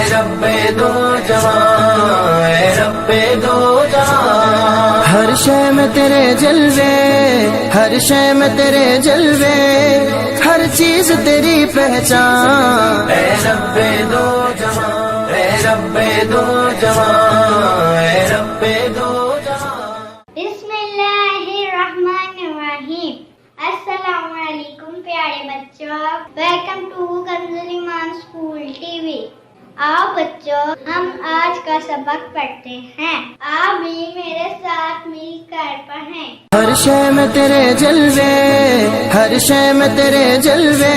रब्बे दो जहां, ऐ रब्बे दो जहां। हर शय में तेरे जलवे, हर शय में तेरे जलवे, हर चीज तेरी पहचान। ऐ रब्बे दो जहां, ऐ रब्बे दो जहां, ऐ रब्बे दो जहां। बिस्मिल्लाहिर्रहमानिर्रहीम। अस्सलामुअलैकुम प्यारे बच्चों, welcome to Kanzul Iman school TV. आओ बच्चों, हम आज का सबक पढ़ते हैं। आप भी मेरे साथ मिलकर पढ़ें। हर शय में तेरे जलवे, हर शय में तेरे जलवे,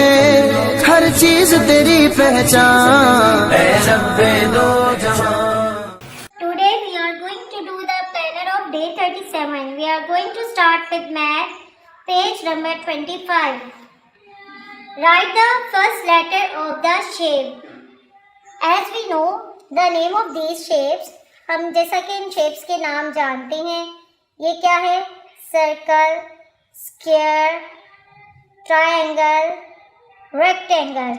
हर चीज तेरी पहचान। ऐ रब्बे दो जहां। Today we are going to do the planner of day 37. We are going to start with math, page number 25. Write the first letter of the shape. As we know the name of these shapes, हम जैसा कि इन shapes के नाम जानते हैं, ये क्या है? Circle, square, triangle, rectangle.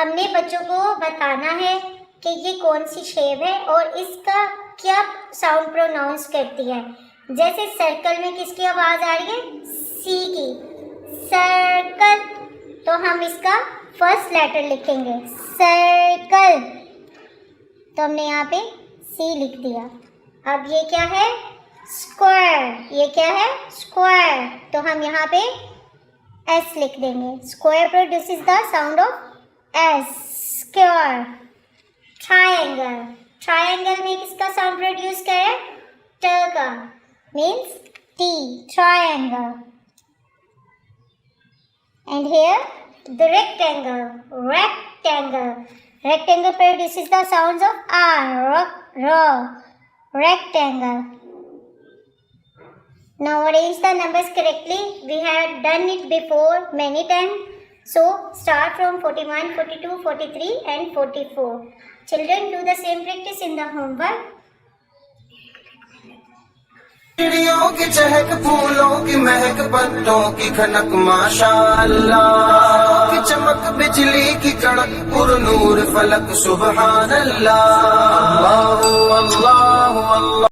हमने बच्चों को बताना है कि ये कौन सी शेप है और इसका क्या साउंड प्रोनाउंस करती है। जैसे सर्कल में किसकी आवाज आ रही है? सी की। सर्कल, तो हम इसका फर्स्ट लेटर लिखेंगे सर्कल, तो हमने यहाँ पे सी लिख दिया। अब ये क्या है? स्क्वायर। ये क्या है? स्क्वायर, तो हम यहाँ पे एस लिख देंगे। Square produces the sound of S, square. Triangle, triangle में किसका साउंड प्रोड्यूस करे? ट का, means T, triangle. And here the rectangle, rectangle. Rectangle produces the sounds of R, rectangle. Now arrange the numbers correctly. We have done it before many times. So start from 41, 42, 43 and 44. Children, do the same practice in the homework. चिड़ियों की चहक, फूलों की महक, पत्तों की खनक, माशाअल्लाह की चमक, बिजली की कड़क, पुरनूर फलक, सुबहान अल्लाह। अल्लाह अल्लाह अल्लाह।